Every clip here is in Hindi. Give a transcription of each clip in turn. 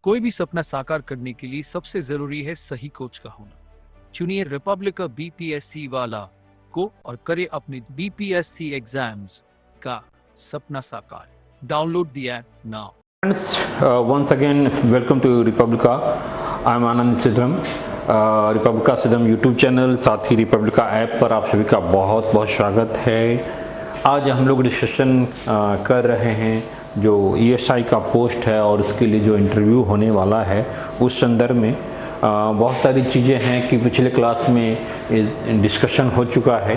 कोई भी सपना साकार करने के लिए सबसे जरूरी है सही कोच का होना। चुनिए रिपब्लिका बीपीएससी वाला को और करे अपने बीपीएससी एग्जाम्स का सपना साकार। Download the app now. Friends, once again welcome to Republica. I am Anand Sidram. रिपब्लिका सिद्धम यूट्यूब चैनल, साथ ही रिपब्लिका ऐप पर आप सभी का बहुत बहुत स्वागत है। आज हम लोग डिस्कशन कर रहे हैं जो ईएसआई का पोस्ट है और इसके लिए जो इंटरव्यू होने वाला है उस संदर्भ में बहुत सारी चीज़ें हैं कि पिछले क्लास में डिस्कशन हो चुका है।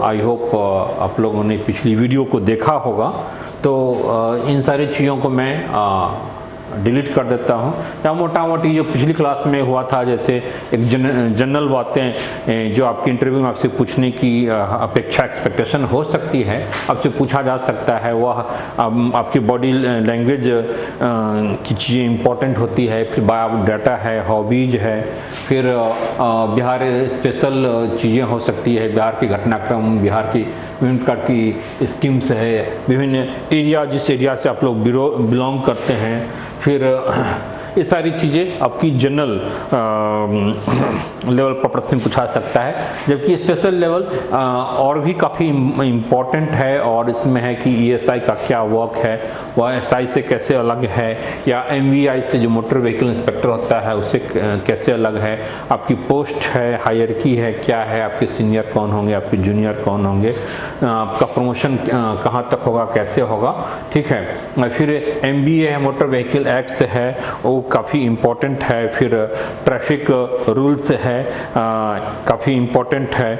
आई होप आप लोगों ने पिछली वीडियो को देखा होगा, तो इन सारी चीज़ों को मैं डिलीट कर देता हूं। या मोटा मोटी जो पिछली क्लास में हुआ था, जैसे एक जनरल बातें जो आपके इंटरव्यू में आपसे पूछने की अपेक्षा एक्सपेक्टेशन हो सकती है, आपसे पूछा जा सकता है, वह आपकी बॉडी लैंग्वेज की चीज़ें इंपॉर्टेंट होती है, फिर बायो डाटा है, हॉबीज है, फिर बिहार स्पेशल चीज़ें हो सकती है, बिहार के घटनाक्रम, बिहार की विभिन्न प्रकार की स्कीम्स है, विभिन्न एरिया जिस एरिया से आप लोग बिलोंग करते हैं, फिर ये सारी चीज़ें आपकी जनरल लेवल पर प्रश्न पूछा सकता है। जबकि स्पेशल लेवल और भी काफ़ी इम्पोर्टेंट है और इसमें है कि ईएसआई का क्या वर्क है, वह एसआई से कैसे अलग है, या एमवीआई से जो मोटर व्हीकल इंस्पेक्टर होता है उससे कैसे अलग है, आपकी पोस्ट है, हायरकी है, क्या है, आपके सीनियर कौन होंगे, आपके जूनियर कौन होंगे, आपका प्रमोशन कहाँ तक होगा, कैसे होगा, ठीक है। फिर एमबीए है, मोटर व्हीकल एक्ट है, वो काफ़ी इम्पोर्टेंट है। फिर ट्रैफिक रूल्स है, काफ़ी इम्पोर्टेंट है।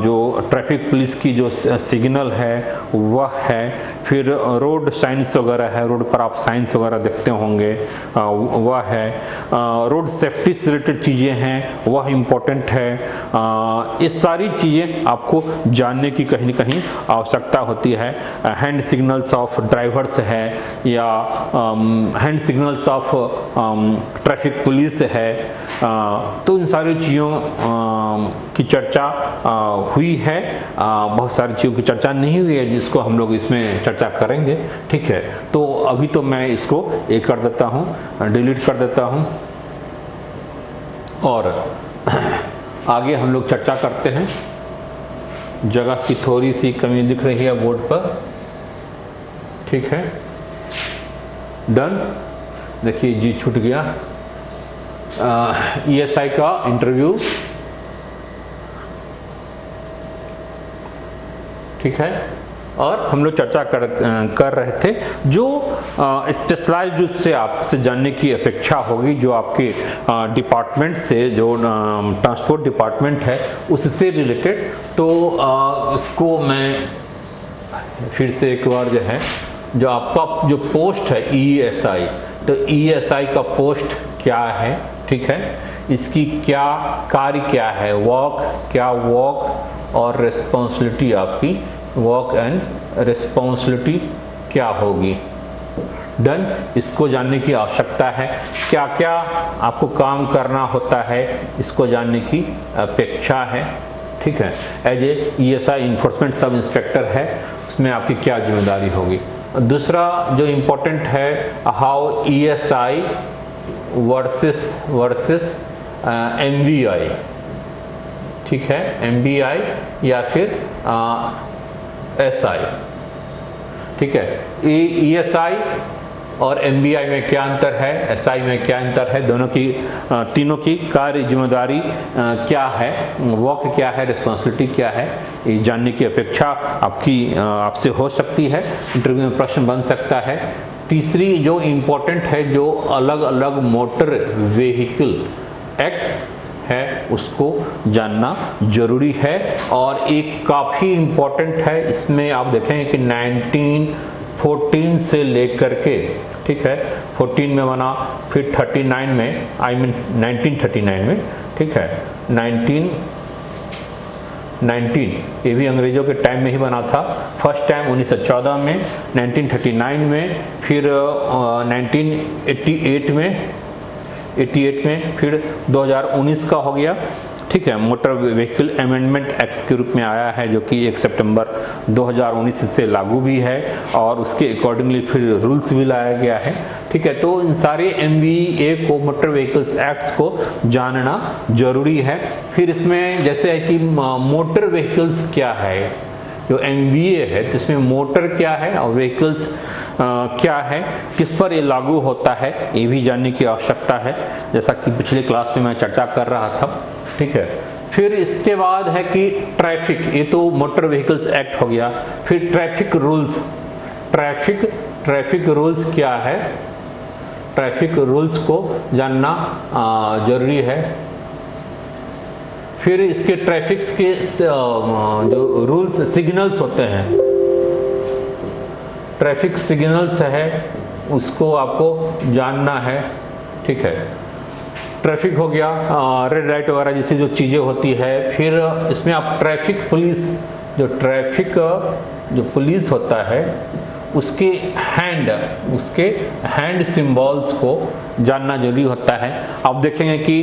जो ट्रैफिक पुलिस की जो सिग्नल है वह है। फिर रोड साइंस वगैरह है, रोड पर आप साइंस वगैरह देखते होंगे, वह है। रोड सेफ्टी से रिलेटेड चीज़ें हैं, वह इम्पोर्टेंट है। ये सारी चीज़ें आपको जानने की कहीं ना कहीं आवश्यकता होती है। हैंड सिग्नल्स ऑफ ड्राइवर्स है, या hand signals of traffic police है, तो इन सारी चीज़ों की चर्चा हुई है। बहुत सारी चीज़ों की चर्चा नहीं हुई है जिसको हम लोग इसमें चर्चा करेंगे, ठीक है। तो अभी तो मैं इसको एक कर देता हूँ, डिलीट कर देता हूँ और आगे हम लोग चर्चा करते हैं। जगह की थोड़ी सी कमी दिख रही है बोर्ड पर, ठीक है। डन। देखिए जी छूट गया। ईएसआई का इंटरव्यू, ठीक है। और हम लोग चर्चा कर रहे थे जो स्पेशलाइज्ड से आपसे जानने की अपेक्षा होगी, जो आपके डिपार्टमेंट से, जो ट्रांसपोर्ट डिपार्टमेंट है उससे रिलेटेड। तो इसको मैं फिर से एक बार जो है, जो आपका जो पोस्ट है ईएसआई, तो ईएसआई का पोस्ट क्या है, ठीक है, इसकी क्या कार्य क्या है, वर्क और रिस्पॉन्सिबिलिटी, आपकी वर्क एंड रिस्पॉन्सिबिलिटी क्या होगी। डन। इसको जानने की आवश्यकता है, क्या क्या आपको काम करना होता है, इसको जानने की अपेक्षा है, ठीक है। As a ESI enforcement sub inspector है, उसमें आपकी क्या जिम्मेदारी होगी। दूसरा जो इम्पोर्टेंट है, हाउ ईएसआई वर्सेस एमवीआई, ठीक है, एमवीआई या फिर एसआई, ठीक है। ईएसआई और एमवीआई में क्या अंतर है, एसआई में क्या अंतर है, दोनों की तीनों की कार्य जिम्मेदारी क्या है, वर्क क्या है, रिस्पॉन्सिबिलिटी क्या है, ये जानने की अपेक्षा आपसे हो सकती है। इंटरव्यू में प्रश्न बन सकता है। तीसरी जो इम्पोर्टेंट है, जो अलग अलग मोटर व्हीकल एक्ट्स है उसको जानना जरूरी है। और एक काफ़ी इम्पोर्टेंट है, इसमें आप देखेंगे कि 1914 से लेकर के, ठीक है, 14 में बना, फिर 39 में, 1939 में, ठीक है, 19 ये भी अंग्रेजों के टाइम में ही बना था। फर्स्ट टाइम 1914 में, 1939 में, फिर 1988 में, फिर 2019 का हो गया, ठीक है, मोटर व्हीकल अमेंडमेंट एक्ट के रूप में आया है, जो कि 1 सितंबर 2019 से लागू भी है और उसके अकॉर्डिंगली फिर रूल्स भी लाया गया है। ठीक है, तो इन सारे MVA को, मोटर व्हीकल्स एक्ट्स को जानना जरूरी है। फिर इसमें जैसे है कि मोटर व्हीकल्स क्या है, जो MVA है तो इसमें मोटर क्या है और व्हीकल्स क्या है, किस पर ये लागू होता है, ये भी जानने की आवश्यकता है, जैसा कि पिछले क्लास में मैं चर्चा कर रहा था। ठीक है, फिर इसके बाद है कि ट्रैफिक, ये तो मोटर व्हीकल्स एक्ट हो गया। फिर ट्रैफिक रूल्स, ट्रैफिक रूल्स क्या है, ट्रैफिक रूल्स को जानना जरूरी है। फिर इसके ट्रैफिक्स के जो रूल्स सिग्नल्स होते हैं, ट्रैफिक सिग्नल्स है, उसको आपको जानना है। ठीक है, ट्रैफिक हो गया, रेड लाइट वगैरह जैसी जो चीज़ें होती है। फिर इसमें आप ट्रैफिक पुलिस, जो पुलिस होता है उसके हैंड सिंबल्स को जानना जरूरी होता है। आप देखेंगे कि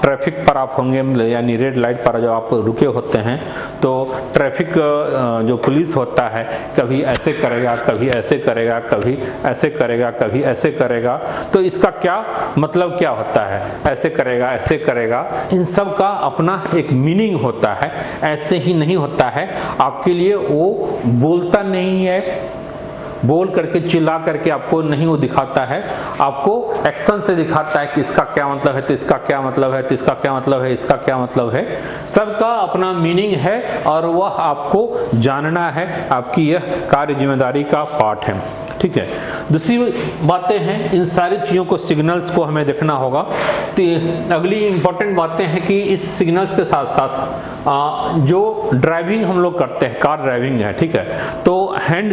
ट्रैफिक पर आप होंगे, यानी रेड लाइट पर जब आप रुके होते हैं तो ट्रैफिक जो पुलिस होता है कभी ऐसे करेगा, कभी ऐसे करेगा, कभी ऐसे करेगा, कभी ऐसे करेगा। तो इसका क्या मतलब क्या होता है, ऐसे करेगा, ऐसे करेगा, इन सब का अपना एक मीनिंग होता है। ऐसे ही नहीं होता है, आपके लिए वो बोलता नहीं है, बोल करके चिल्ला करके आपको नहीं वो दिखाता है, आपको एक्शन से दिखाता है कि इसका क्या मतलब है, तो इसका क्या मतलब है, तो इसका क्या मतलब है, इसका क्या मतलब है। सबका अपना मीनिंग है और वह आपको जानना है, आपकी यह कार्य जिम्मेदारी का पार्ट है। ठीक है, दूसरी बातें हैं, इन सारी चीज़ों को, सिग्नल्स को हमें देखना होगा। तो अगली इंपॉर्टेंट बातें हैं कि इस सिग्नल्स के साथ साथ जो ड्राइविंग हम लोग करते हैं, कार ड्राइविंग है, ठीक है, तो हैंड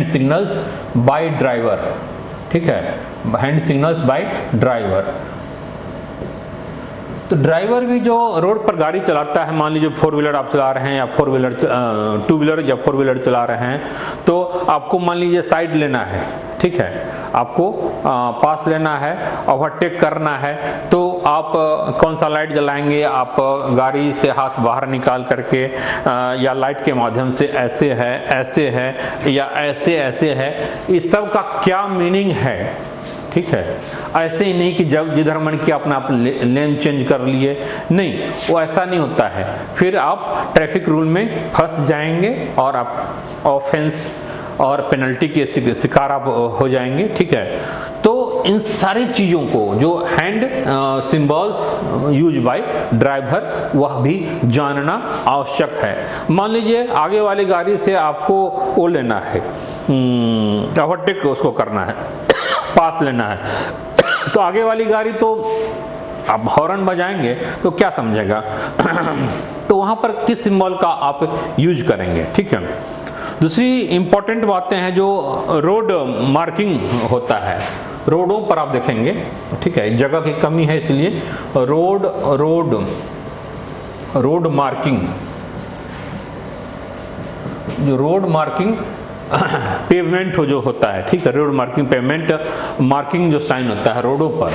सिग्नल्स बाय ड्राइवर। ठीक है, हैंड सिग्नल्स बाय ड्राइवर। तो ड्राइवर भी जो रोड पर गाड़ी चलाता है, मान लीजिए 4 व्हीलर आप चला रहे हैं या 2 व्हीलर या 4 व्हीलर चला रहे हैं, तो आपको मान लीजिए साइड लेना है। ठीक है, आपको पास लेना है, ओवरटेक करना है, तो आप कौन सा लाइट जलाएंगे, आप गाड़ी से हाथ बाहर निकाल करके या लाइट के माध्यम से ऐसे है या ऐसे है, इस सब का क्या मीनिंग है। ठीक है, ऐसे ही नहीं कि जब जिधर मन किया अपना आप लेन चेंज कर लिए, नहीं, वो ऐसा नहीं होता है। फिर आप ट्रैफिक रूल में फंस जाएंगे और आप ऑफेंस और पेनल्टी के शिकार आप हो जाएंगे। ठीक है, तो इन सारी चीज़ों को जो hand symbols use by driver, वह भी जानना आवश्यक है। मान लीजिए आगे वाली गाड़ी से आपको वो लेना है, ओवरटेक उसको करना है, पास लेना है, तो आगे वाली गाड़ी तो आप हॉर्न बजाएंगे तो क्या समझेगा तो वहाँ पर किस सिंबल का आप यूज करेंगे। ठीक है, दूसरी इंपॉर्टेंट बातें हैं, जो रोड मार्किंग होता है, रोडों पर आप देखेंगे। ठीक है, जगह की कमी है इसलिए रोड मार्किंग, जो रोड मार्किंग पेवमेंट जो होता है, ठीक है, रोड मार्किंग, पेवमेंट मार्किंग जो साइन होता है रोडों पर,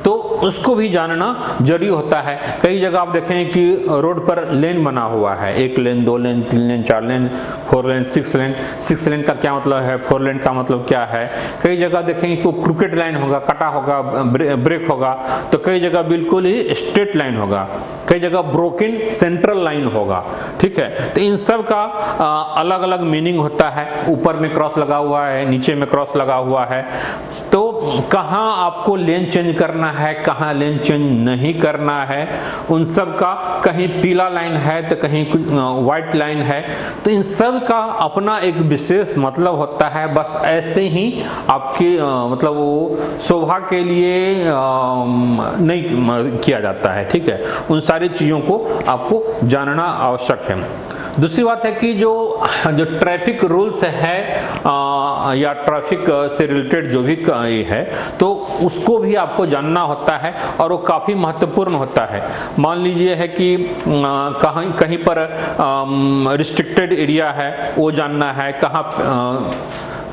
तो उसको भी जानना जरूरी होता है। कई जगह आप देखें कि रोड पर लेन बना हुआ है, 1 लेन, 2 लेन, 3 लेन, 4 लेन, 4 लेन, 6 लेन। 6 लेन का क्या मतलब है, 4 लेन का मतलब क्या है। कई जगह देखेंगे कि क्रिकेट लाइन होगा, कटा होगा, ब्रेक होगा, तो कई जगह बिल्कुल ही स्ट्रेट लाइन होगा, कई जगह ब्रोकन सेंट्रल लाइन होगा। ठीक है, तो इन सब का अलग अलग मीनिंग होता है। ऊपर में क्रॉस लगा हुआ है, नीचे में क्रॉस लगा हुआ है, तो कहाँ आपको लेन चेंज करना है, कहाँ लेन चेंज नहीं करना है, उन सब का, कहीं पीला लाइन है तो कहीं व्हाइट लाइन है, तो इन सब का अपना एक विशेष मतलब होता है। बस ऐसे ही आपके मतलब वो शोभा के लिए नहीं किया जाता है। ठीक है, उन सारी चीज़ों को आपको जानना आवश्यक है। दूसरी बात है कि जो ट्रैफिक रूल्स है या ट्रैफिक से रिलेटेड जो भी है, तो उसको भी आपको जानना होता है और वो काफ़ी महत्वपूर्ण होता है। मान लीजिए है कि कहीं पर रिस्ट्रिक्टेड एरिया है, वो जानना है,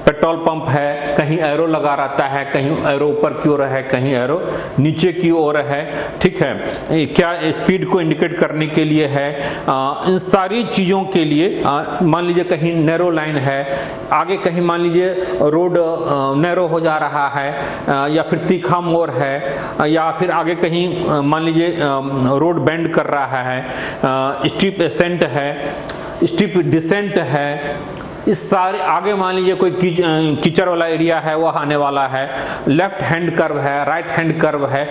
पेट्रोल पंप है, कहीं एरो लगा रहता है, कहीं एरो ऊपर की ओर है, कहीं एरो नीचे की ओर है, ठीक है, क्या स्पीड को इंडिकेट करने के लिए है, इन सारी चीज़ों के लिए मान लीजिए कहीं नैरो लाइन है, आगे कहीं मान लीजिए रोड नैरो हो जा रहा है, या फिर तीखा मोड़ है, या फिर आगे कहीं मान लीजिए रोड बेंड कर रहा है, स्टीप एसेंट है, स्टीप डिसेंट है, इस सारे आगे मान लीजिए कोई कीचड़ वाला एरिया है वो आने वाला है, लेफ्ट हैंड कर्व है, राइट हैंड कर्व है,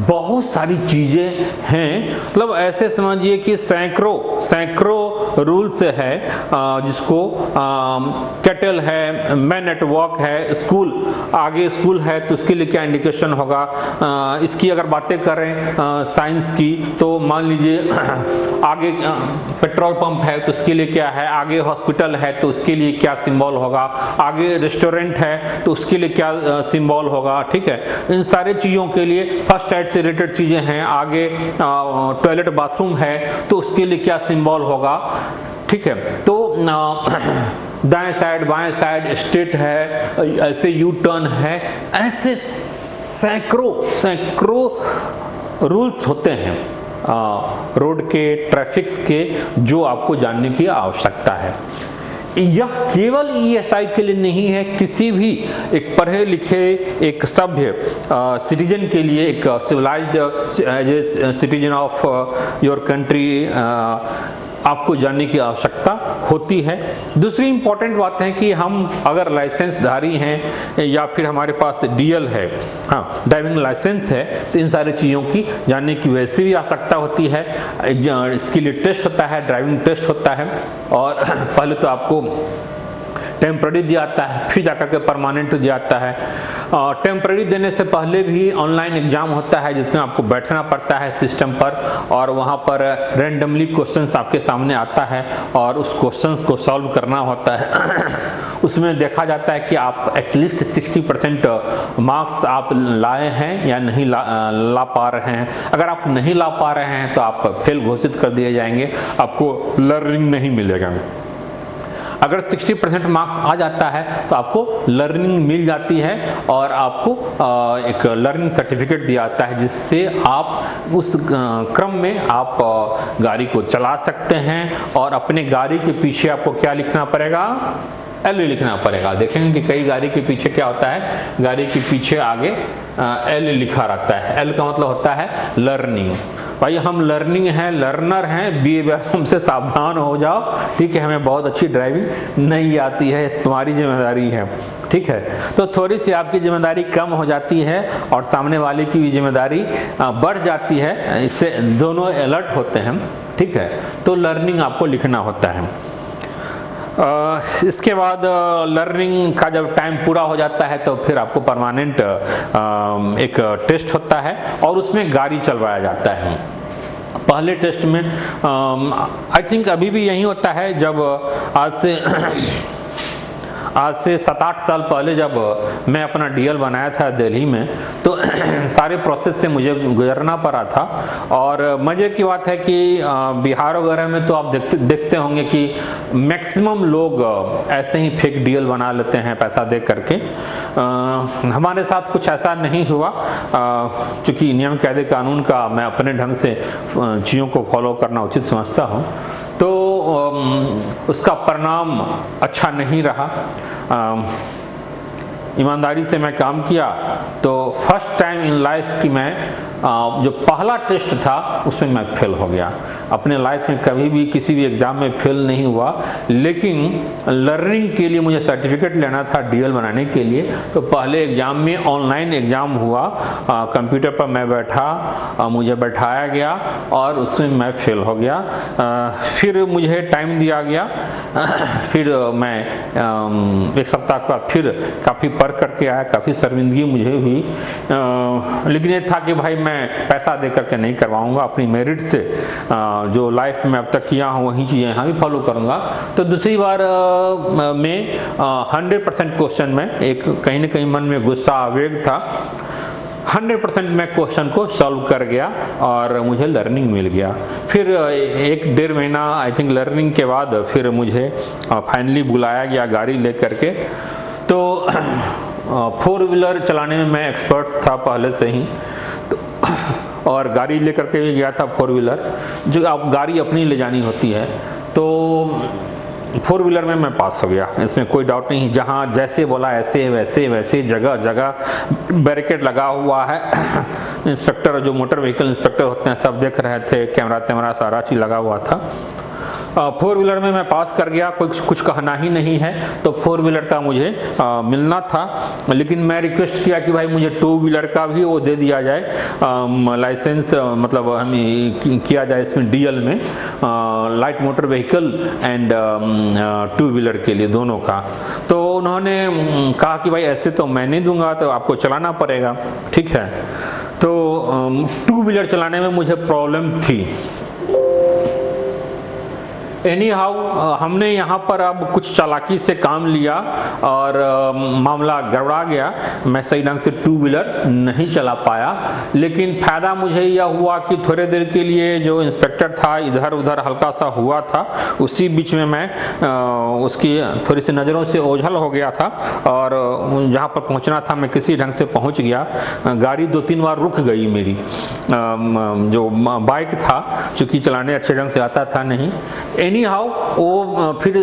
बहुत सारी चीज़ें हैं। मतलब ऐसे समझिए कि सैकड़ों रूल्स है, जिसको कैटल है, मैन एट वर्क है, स्कूल आगे स्कूल है तो उसके लिए क्या इंडिकेशन होगा, इसकी अगर बातें करें साइंस की तो मान लीजिए आगे पेट्रोल पंप है तो उसके लिए क्या है, आगे हॉस्पिटल है तो उसके लिए क्या सिंबल होगा, आगे रेस्टोरेंट है तो उसके लिए क्या सिंबल होगा, ठीक है। इन सारे चीज़ों के लिए फर्स्ट एड से रिलेटेड चीज़ें हैं, आगे टॉयलेट बाथरूम है तो उसके लिए क्या सिंबल होगा, ठीक है। तो दाएं साइड बाएं साइड स्ट्रेट है, ऐसे यू टर्न है, ऐसे सैकड़ों रूल्स होते हैं रोड के, ट्रैफिक्स के, जो आपको जानने की आवश्यकता है। यह केवल ईएसआई के लिए नहीं है, किसी भी एक पढ़े लिखे एक सभ्य सिटीजन के लिए, एक civilised citizen of your country आपको जानने की आवश्यकता होती है। दूसरी इंपॉर्टेंट बात है कि हम अगर लाइसेंसधारी हैं या फिर हमारे पास डीएल है, हाँ ड्राइविंग लाइसेंस है, तो इन सारी चीज़ों की जानने की वैसे भी आवश्यकता होती है। इसके लिए टेस्ट होता है, ड्राइविंग टेस्ट होता है, और पहले तो आपको टेम्पररी दिया जाता है, फिर जाकर के परमानेंट दिया जाता है। टेम्पररी देने से पहले भी ऑनलाइन एग्जाम होता है जिसमें आपको बैठना पड़ता है सिस्टम पर, और वहाँ पर रैंडमली क्वेश्चंस आपके सामने आता है और उस क्वेश्चंस को सॉल्व करना होता है। उसमें देखा जाता है कि आप एटलीस्ट 60% मार्क्स आप लाए हैं या नहीं ला पा रहे हैं। अगर आप नहीं ला पा रहे हैं तो आप फेल घोषित कर दिए जाएंगे, आपको लर्निंग नहीं मिलेगा। अगर 60% मार्क्स आ जाता है तो आपको लर्निंग मिल जाती है और आपको एक लर्निंग सर्टिफिकेट दिया जाता है, जिससे आप उस क्रम में आप गाड़ी को चला सकते हैं। और अपने गाड़ी के पीछे आपको क्या लिखना पड़ेगा, एल लिखना पड़ेगा। देखेंगे कि कई गाड़ी के पीछे क्या होता है, गाड़ी के पीछे आगे एल लिखा रहता है। एल का मतलब होता है लर्निंग। भाई हम लर्निंग हैं, लर्नर हैं, बी हमसे सावधान हो जाओ, ठीक है। हमें बहुत अच्छी ड्राइविंग नहीं आती है, तुम्हारी जिम्मेदारी है, ठीक है। तो थोड़ी सी आपकी जिम्मेदारी कम हो जाती है और सामने वाले की भी जिम्मेदारी बढ़ जाती है, इससे दोनों अलर्ट होते हैं, ठीक है। तो लर्निंग आपको लिखना होता है। इसके बाद लर्निंग का जब टाइम पूरा हो जाता है तो फिर आपको परमानेंट एक टेस्ट होता है और उसमें गाड़ी चलवाया जाता है। पहले टेस्ट में आई थिंक अभी भी यही होता है, जब आज से 7-8 साल पहले जब मैं अपना डीएल बनाया था दिल्ली में, तो सारे प्रोसेस से मुझे गुजरना पड़ा था। और मज़े की बात है कि बिहार वगैरह में तो आप देखते होंगे कि मैक्सिमम लोग ऐसे ही फेक डीएल बना लेते हैं पैसा दे करके। हमारे साथ कुछ ऐसा नहीं हुआ, चूँकि नियम कायदे कानून का मैं अपने ढंग से चीज़ों को फॉलो करना उचित समझता हूँ, तो उसका परिणाम अच्छा नहीं रहा। ईमानदारी से मैं काम किया, तो फर्स्ट टाइम इन लाइफ कि मैं जो पहला टेस्ट था उसमें मैं फेल हो गया। अपने लाइफ में कभी भी किसी भी एग्ज़ाम में फेल नहीं हुआ, लेकिन लर्निंग के लिए मुझे सर्टिफिकेट लेना था डीएल बनाने के लिए। तो पहले एग्ज़ाम में ऑनलाइन एग्ज़ाम हुआ, कंप्यूटर पर मैं बैठा, मुझे बैठाया गया और उसमें मैं फेल हो गया। फिर मुझे टाइम दिया गया, फिर मैं 1 सप्ताह के बाद फिर काफ़ी पढ़ करके आया, काफ़ी शर्मिंदगी मुझे हुई, लेकिन ये था कि भाई मैं पैसा दे करके नहीं करवाऊंगा, अपनी मेरिट से जो लाइफ में अब तक किया हूँ वही चीज़ें यहाँ भी फॉलो करूँगा। तो दूसरी बार में 100% क्वेश्चन में एक कहीं ना कहीं मन में गुस्सा आवेग था, 100% मैं क्वेश्चन को सॉल्व कर गया और मुझे लर्निंग मिल गया। फिर 1-1.5 महीना आई थिंक लर्निंग के बाद फिर मुझे फाइनली बुलाया गया गाड़ी ले करके। तो फोर व्हीलर चलाने में मैं एक्सपर्ट था पहले से ही, तो और गाड़ी लेकर के भी गया था फोर व्हीलर, जो आप गाड़ी अपनी ले जानी होती है, तो फोर व्हीलर में मैं पास हो गया, इसमें कोई डाउट नहीं। जहाँ जैसे बोला ऐसे वैसे वैसे जगह जगह बैरिकेड लगा हुआ है। इंस्पेक्टर जो मोटर व्हीकल इंस्पेक्टर होते हैं सब देख रहे थे, कैमरा तैमरा सारा चीज़ लगा हुआ था। फोर व्हीलर में मैं पास कर गया, कोई कुछ कहना ही नहीं है। तो फोर व्हीलर का मुझे मिलना था, लेकिन मैं रिक्वेस्ट किया कि भाई मुझे टू व्हीलर का भी वो दे दिया जाए, लाइसेंस मतलब हमें किया जाए इसमें डीएल में, light motor vehicle and two wheeler के लिए दोनों का। तो उन्होंने कहा कि भाई ऐसे तो मैं नहीं दूंगा, तो आपको चलाना पड़ेगा, ठीक है। तो टू व्हीलर चलाने में मुझे प्रॉब्लम थी। एनी हाउ हमने यहाँ पर अब कुछ चालाकी से काम लिया और मामला गड़बड़ा गया। मैं सही ढंग से टू व्हीलर नहीं चला पाया, लेकिन फ़ायदा मुझे यह हुआ कि थोड़े देर के लिए जो इंस्पेक्टर था इधर उधर हल्का सा हुआ था, उसी बीच में मैं उसकी थोड़ी सी नज़रों से ओझल हो गया था और जहाँ पर पहुँचना था मैं किसी ढंग से पहुँच गया। गाड़ी 2-3 बार रुक गई मेरी, जो बाइक था चूँकि चलाने अच्छे ढंग से आता था नहीं। एनी हाउ वो फिर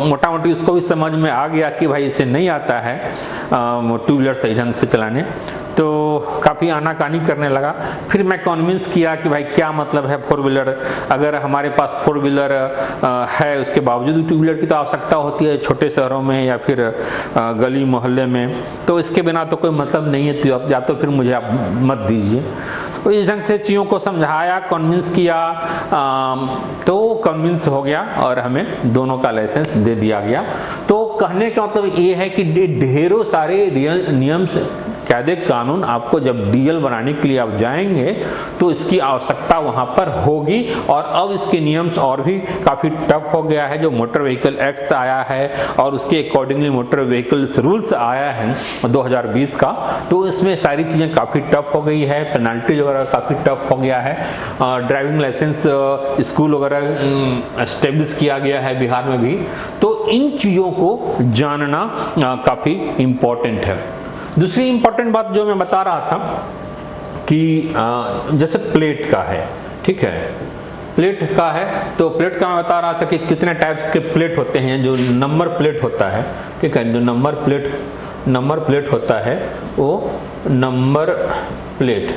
मोटा मोटी उसको भी समझ में आ गया कि भाई इसे नहीं आता है टू व्हीलर सही ढंग से चलाने, तो काफ़ी आनाकानी करने लगा। फिर मैं कन्विंस किया कि भाई क्या मतलब है फोर व्हीलर, अगर हमारे पास फोर व्हीलर है उसके बावजूद टू व्हीलर की तो आवश्यकता होती है छोटे शहरों में या फिर गली मोहल्ले में, तो इसके बिना तो कोई मतलब नहीं है, तो या तो फिर मुझे आप मत दीजिए। तो इस ढंग से चीज़ों को समझाया, कन्विंस किया, तो कन्विंस हो गया और हमें दोनों का लाइसेंस दे दिया गया। तो कहने का मतलब ये है कि ढेरों सारे नियम कायदे कानून आपको जब डीएल बनाने के लिए आप जाएंगे तो इसकी आवश्यकता वहाँ पर होगी। और अब इसके नियम्स और भी काफ़ी टफ हो गया है, जो मोटर व्हीकल एक्ट आया है और उसके अकॉर्डिंगली मोटर व्हीकल्स रूल्स आया है 2020 का, तो इसमें सारी चीज़ें काफ़ी टफ हो गई है, पेनल्टी वगैरह काफ़ी टफ हो गया है। ड्राइविंग लाइसेंस स्कूल वगैरह एस्टेब्लिश किया गया है बिहार में भी, तो इन चीज़ों को जानना काफ़ी इम्पोर्टेंट है। दूसरी इम्पोर्टेंट बात जो मैं बता रहा था कि जैसे प्लेट का है, ठीक है, प्लेट का है, तो प्लेट का मैं बता रहा था कि कितने टाइप्स के प्लेट होते हैं। जो नंबर प्लेट होता है, ठीक है, जो नंबर प्लेट होता है वो नंबर प्लेट,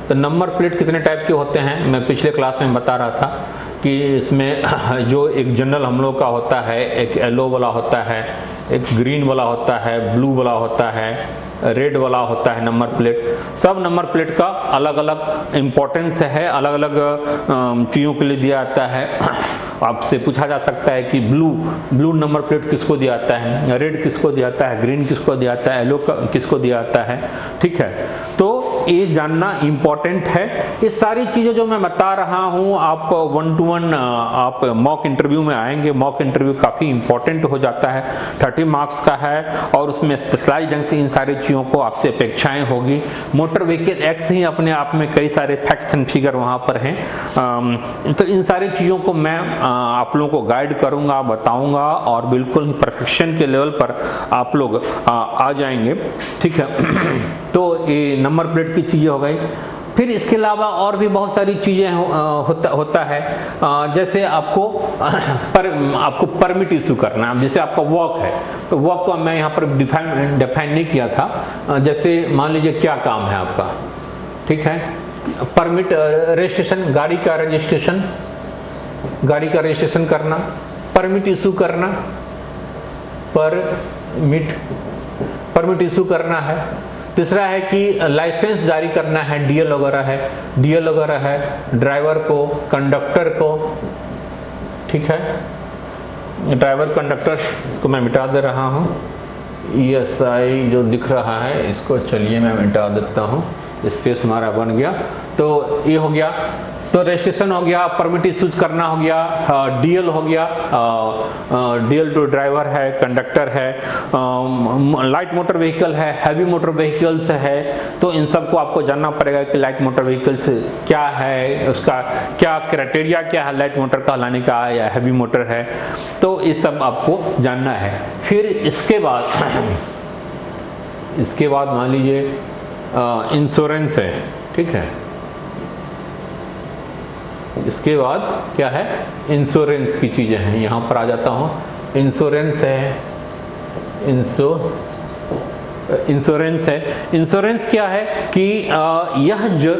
तो नंबर प्लेट कितने टाइप के होते हैं मैं पिछले क्लास में बता रहा था कि इसमें जो एक जनरल हम लोग का होता है, एक येलो वाला होता है, एक ग्रीन वाला होता है, ब्लू वाला होता है, रेड वाला होता है नंबर प्लेट। सब नंबर प्लेट का अलग अलग इम्पोर्टेंस है, अलग अलग चीज़ों के लिए दिया जाता है। आपसे पूछा जा सकता है कि ब्लू नंबर प्लेट किसको दिया जाता है, रेड किसको दिया जाता है, ग्रीन किसको दिया जाता है, येलो किसको दिया जाता है, ठीक है। तो ये जानना इम्पोर्टेंट है। ये सारी चीज़ें जो मैं बता रहा हूँ आप 1-to-1 आप मॉक इंटरव्यू में आएंगे। मॉक इंटरव्यू काफ़ी इम्पोर्टेंट हो जाता है, 30 मार्क्स का है और उसमें स्पेशलाइज ढंग से इन सारी चीज़ों को आपसे अपेक्षाएं होगी। मोटर व्हीकल एक्ट ही अपने आप में कई सारे फैक्ट्स एंड फिगर वहाँ पर हैं, तो इन सारी चीज़ों को मैं आप लोगों को गाइड करूँगा, बताऊँगा और बिल्कुल ही परफेक्शन के लेवल पर आप लोग आ जाएंगे, ठीक है। तो ये नंबर प्लेट की चीज़ें हो गई। फिर इसके अलावा और भी बहुत सारी चीज़ें होता है, जैसे आपको परमिट इशू करना। जैसे आपका वर्क है तो वर्क को मैं यहाँ पर डिफाइन नहीं किया था। जैसे मान लीजिए क्या काम है आपका, ठीक है, परमिट रजिस्ट्रेशन, गाड़ी का रजिस्ट्रेशन करना, परमिट इशू करना, परमिट इशू करना है। तीसरा है कि लाइसेंस जारी करना है, डीएल वगैरह है ड्राइवर को, कंडक्टर को, ठीक है, ड्राइवर कंडक्टर, इसको मैं मिटा दे रहा हूँ। ESI जो दिख रहा है इसको चलिए मैं मिटा देता हूँ, स्पेस हमारा बन गया। तो ये हो गया, तो रजिस्ट्रेशन हो गया, परमिट इशू करना हो गया, डीएल हो गया, डीएल टू ड्राइवर है, कंडक्टर है, लाइट मोटर व्हीकल है, हैवी मोटर व्हीकल्स है। तो इन सब को आपको जानना पड़ेगा कि लाइट मोटर व्हीकल्स क्या है, उसका क्या क्राइटेरिया क्या है लाइट मोटर का लाने का या हैवी मोटर है, तो ये सब आपको जानना है। फिर इसके बाद इसके बाद मान लीजिए इंश्योरेंस है, ठीक है। इसके बाद क्या है, इंश्योरेंस की चीज़ें हैं। यहाँ पर आ जाता हूँ, इंश्योरेंस है, इंश्योरेंस है। इंश्योरेंस क्या है कि यह जो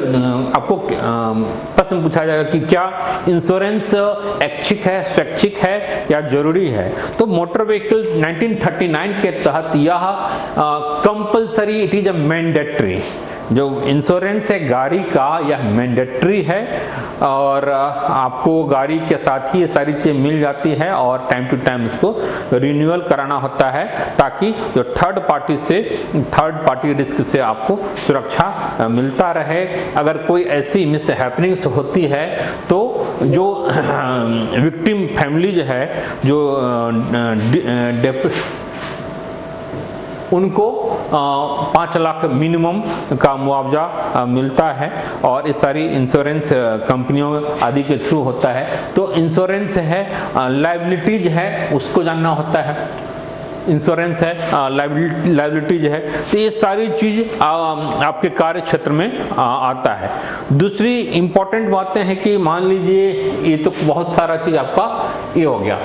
आपको प्रश्न पूछा जाएगा कि क्या इंश्योरेंस ऐच्छिक है, स्वैच्छिक है या जरूरी है। तो मोटर व्हीकल 1939 के तहत यह compulsory, it is a mandatory. जो इंश्योरेंस है गाड़ी का, यह मैंडेटरी है और आपको गाड़ी के साथ ही ये सारी चीज़ें मिल जाती है और टाइम टू टाइम इसको रिन्यूअल कराना होता है, ताकि जो थर्ड पार्टी रिस्क से आपको सुरक्षा मिलता रहे। अगर कोई ऐसी मिस हैपनिंग्स होती है तो जो विक्टिम फैमिली जो है, जो उनको 5 लाख मिनिमम का मुआवजा मिलता है और इस सारी इंश्योरेंस कंपनियों आदि के थ्रू होता है। तो इंश्योरेंस है, लायबिलिटीज है, उसको जानना होता है। इंश्योरेंस है, लायबिलिटीज है। तो ये सारी चीज़ आपके कार्य क्षेत्र में आता है। दूसरी इंपॉर्टेंट बातें हैं कि मान लीजिए ये तो बहुत सारा चीज़ आपका ये हो गया,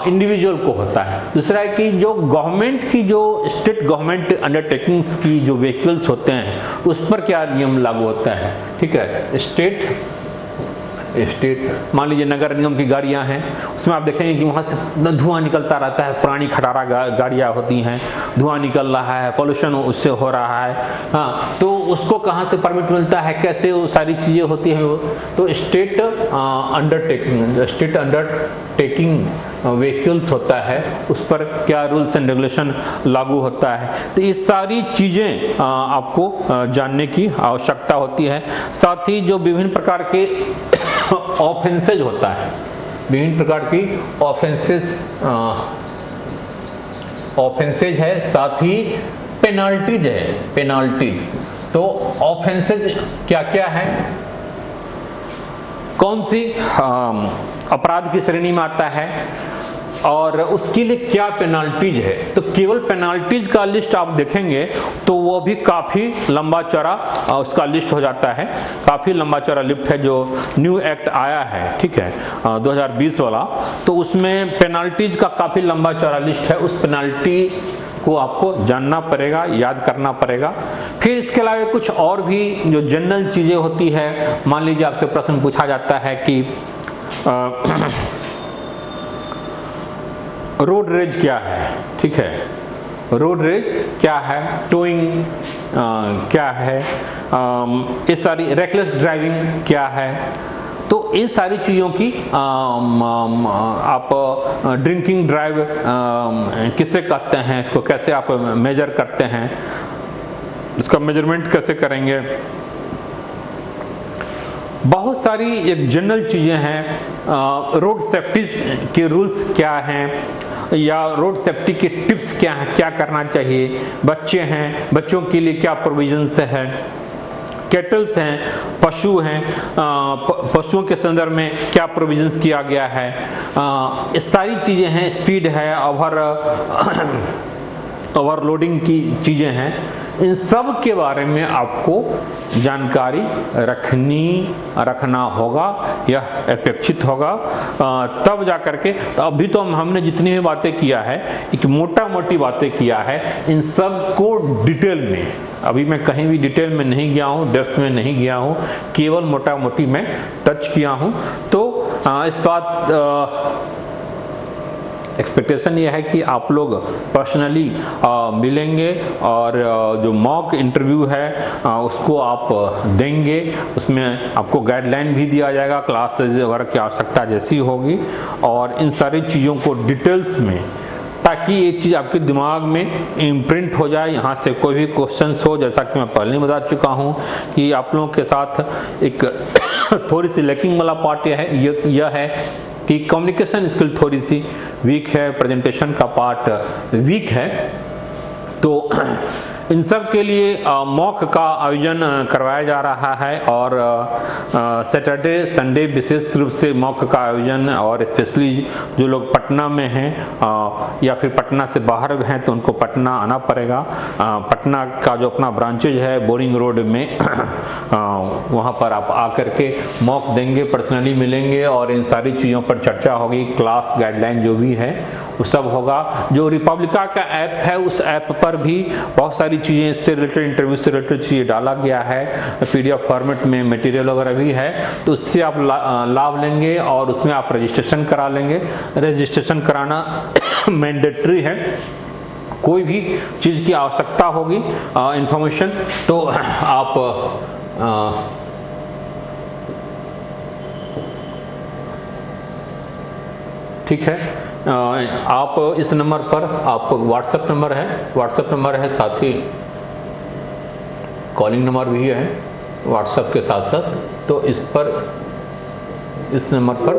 इंडिविजुअल को होता है। दूसरा है कि जो गवर्नमेंट की, जो स्टेट गवर्नमेंट अंडरटेकिंग्स की जो व्हीकल्स होते हैं उस पर क्या नियम लागू होता है, ठीक है। स्टेट मान लीजिए नगर निगम की गाड़ियां हैं, उसमें आप देखेंगे कि वहाँ से धुआं निकलता रहता है, पुरानी खटारा गाड़ियां होती हैं, धुआं निकल रहा है, पोल्यूशन उससे हो रहा है। हाँ, तो उसको कहाँ से परमिट मिलता है, कैसे वो सारी चीज़ें होती हैं वो, तो स्टेट अंडरटेकिंग व्हीकल्स होता है, उस पर क्या रूल्स एंड रेगुलेशन लागू होता है। तो ये सारी चीज़ें आपको जानने की आवश्यकता होती है। साथ ही जो विभिन्न प्रकार के ऑफेंसेज होता है, विभिन्न प्रकार की ऑफेंसेज है, साथ ही पेनाल्टीज है, पेनाल्टीज। तो ऑफेंसेज क्या क्या है, कौन सी अपराध की श्रेणी में आता है और उसके लिए क्या पेनाल्टीज है। तो केवल पेनाल्टीज का लिस्ट आप देखेंगे तो वो भी काफ़ी लंबा चौड़ा उसका लिस्ट हो जाता है, काफ़ी लंबा चौड़ा लिस्ट है जो न्यू एक्ट आया है, ठीक है, 2020 वाला। तो उसमें पेनाल्टीज का काफ़ी लंबा चौड़ा लिस्ट है, उस पेनाल्टी को आपको जानना पड़ेगा, याद करना पड़ेगा। फिर इसके अलावा कुछ और भी जो जनरल चीज़ें होती है, मान लीजिए आपसे प्रश्न पूछा जाता है कि रोड रेज क्या है, ठीक है, रोड रेज क्या है, टोइंग क्या है, ये सारी रेकलेस ड्राइविंग क्या है। तो इन सारी चीज़ों की आप ड्रिंकिंग ड्राइव किससे कहते हैं, इसको कैसे आप मेजर करते हैं, इसका मेजरमेंट कैसे करेंगे। बहुत सारी एक जनरल चीज़ें हैं। रोड सेफ्टी के रूल्स क्या हैं या रोड सेफ्टी के टिप्स क्या हैं, क्या करना चाहिए। बच्चे हैं, बच्चों के लिए क्या प्रोविजंस है, कैटल्स हैं, पशु हैं, पशुओं के संदर्भ में क्या प्रोविजंस किया गया है। ये सारी चीज़ें हैं, स्पीड है, ओवरलोडिंग की चीज़ें हैं। इन सब के बारे में आपको जानकारी रखना होगा, यह अपेक्षित होगा। तब जा करके, तो अभी तो हमने जितनी भी बातें किया है, एक मोटा मोटी बातें किया है, इन सब को डिटेल में, अभी मैं कहीं भी डिटेल में नहीं गया हूँ, डेप्थ में नहीं गया हूँ, केवल मोटा मोटी मैं टच किया हूँ। तो इस बात एक्सपेक्टेशन ये है कि आप लोग पर्सनली मिलेंगे और जो मॉक इंटरव्यू है उसको आप देंगे, उसमें आपको गाइडलाइन भी दिया जाएगा, क्लासेज वगैरह की आवश्यकता जैसी होगी, और इन सारी चीज़ों को डिटेल्स में, ताकि ये चीज़ आपके दिमाग में इम्प्रिंट हो जाए। यहाँ से कोई भी क्वेश्चंस हो, जैसा कि मैं पहले बता चुका हूँ कि आप लोगों के साथ एक थोड़ी सी लैकिंग वाला पार्ट यह है कि कम्युनिकेशन स्किल थोड़ी सी वीक है, प्रेजेंटेशन का पार्ट वीक है। तो इन सब के लिए मॉक का आयोजन करवाया जा रहा है और सैटरडे संडे विशेष रूप से मॉक का आयोजन, और स्पेशली जो लोग पटना में हैं या फिर पटना से बाहर हैं तो उनको पटना आना पड़ेगा। पटना का जो अपना ब्रांचेज है बोरिंग रोड में वहाँ पर आप आकर के मॉक देंगे, पर्सनली मिलेंगे और इन सारी चीज़ों पर चर्चा होगी। क्लास गाइडलाइन जो भी है वो सब होगा। जो रिपब्लिका का ऐप है उस ऐप पर भी बहुत सारी चीज़ें इससे रिलेटेड, इंटरव्यू से रिलेटेड चीज़ें डाला गया है, PDF फॉर्मेट में मटेरियल वगैरह भी है, तो उससे आप लाभ लेंगे और उसमें आप रजिस्ट्रेशन करा लेंगे। रजिस्ट्रेशन कराना मैंडेटरी है। कोई भी चीज़ की आवश्यकता होगी इंफॉर्मेशन तो आप ठीक है, आप इस नंबर पर, आप व्हाट्सएप नंबर है, साथ ही कॉलिंग नंबर भी है व्हाट्सएप के साथ साथ, तो इस नंबर पर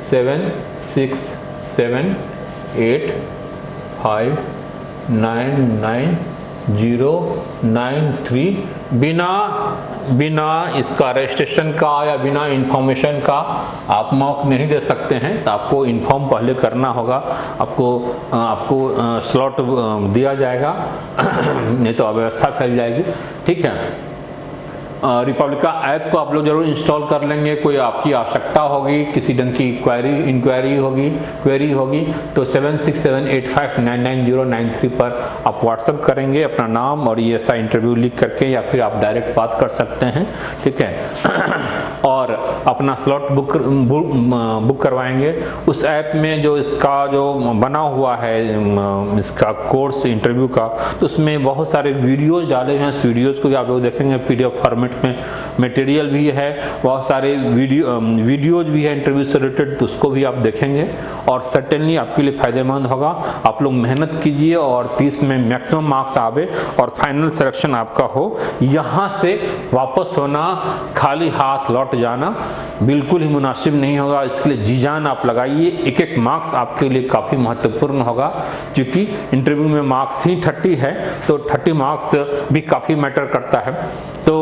7678599093 बिना इसका रजिस्ट्रेशन का या बिना इंफॉर्मेशन का आप मॉक नहीं दे सकते हैं। तो आपको इन्फॉर्म पहले करना होगा, आपको स्लॉट दिया जाएगा नहीं तो अव्यवस्था फैल जाएगी। ठीक है, रिपब्लिका ऐप को आप लोग जरूर इंस्टॉल कर लेंगे। कोई आपकी आवश्यकता होगी, किसी ढंग की क्वेरी होगी तो 7678599093 पर आप व्हाट्सएप करेंगे अपना नाम और ESI इंटरव्यू लिख करके, या फिर आप डायरेक्ट बात कर सकते हैं। ठीक है, और अपना स्लॉट बुक करवाएंगे। उस ऐप में जो इसका जो बना हुआ है इसका कोर्स इंटरव्यू का, तो उसमें बहुत सारे वीडियोज डाले हैं। उस वीडियोज़ को भी आप लोग देखेंगे, PDF फॉर्मेट में मटेरियल भी है, बहुत सारे वीडियोज भी है इंटरव्यू से रिलेटेड, तो उसको भी आप देखेंगे और सर्टेनली आपके लिए फ़ायदेमंद होगा। आप लोग मेहनत कीजिए और 30 में मैक्सिमम मार्क्स आवे और फाइनल सिलेक्शन आपका हो। यहाँ से वापस होना, खाली हाथ लौट जाना बिल्कुल ही मुनासिब नहीं होगा। इसके लिए जी जान आप लगाइए। एक मार्क्स आपके लिए काफ़ी महत्वपूर्ण होगा, क्योंकि इंटरव्यू में मार्क्स ही 30 है तो 30 मार्क्स भी काफ़ी मैटर करता है। तो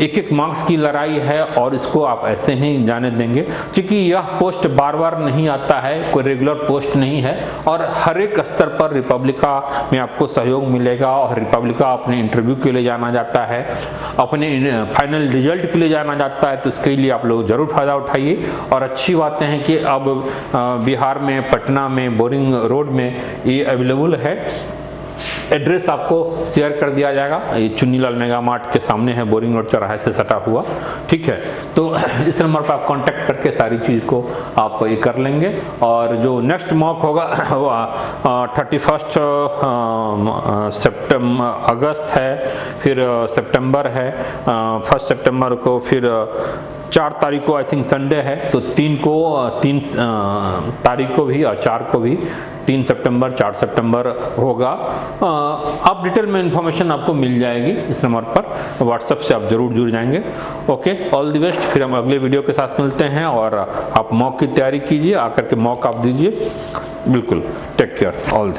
एक मार्क्स की लड़ाई है और इसको आप ऐसे नहीं जाने देंगे, क्योंकि यह पोस्ट बार बार नहीं आता है, कोई रेगुलर पोस्ट नहीं है और हर एक स्तर पर रिपब्लिका में आपको सहयोग मिलेगा। और रिपब्लिका अपने इंटरव्यू के लिए जाना जाता है, अपने फाइनल रिजल्ट के लिए जाना जाता है, तो इसके लिए आप लोग ज़रूर फ़ायदा उठाइए। और अच्छी बातें हैं कि अब बिहार में पटना में बोरिंग रोड में ये अवेलेबल है। एड्रेस आपको शेयर कर दिया जाएगा, ये चुन्नीलाल मेगा मार्ट के सामने है, बोरिंग रोड चौराहे से सटा हुआ। ठीक है, तो इस नंबर पर आप कांटेक्ट करके सारी चीज़ को आप ये कर लेंगे। और जो नेक्स्ट मॉक होगा वो 31 अगस्त है, फिर सितंबर है, 1 सितंबर को, फिर 4 तारीख को आई थिंक संडे है, तो 3 तारीख को भी और 4 को भी, 3 सितंबर 4 सितंबर होगा। आप डिटेल में इंफॉर्मेशन आपको मिल जाएगी इस नंबर पर, व्हाट्सएप से आप जरूर जुड़ जाएंगे। Okay, all the best. फिर हम अगले वीडियो के साथ मिलते हैं और आप मॉक की तैयारी कीजिए, आकर के मॉक आप दीजिए। बिल्कुल, टेक केयर, ऑल द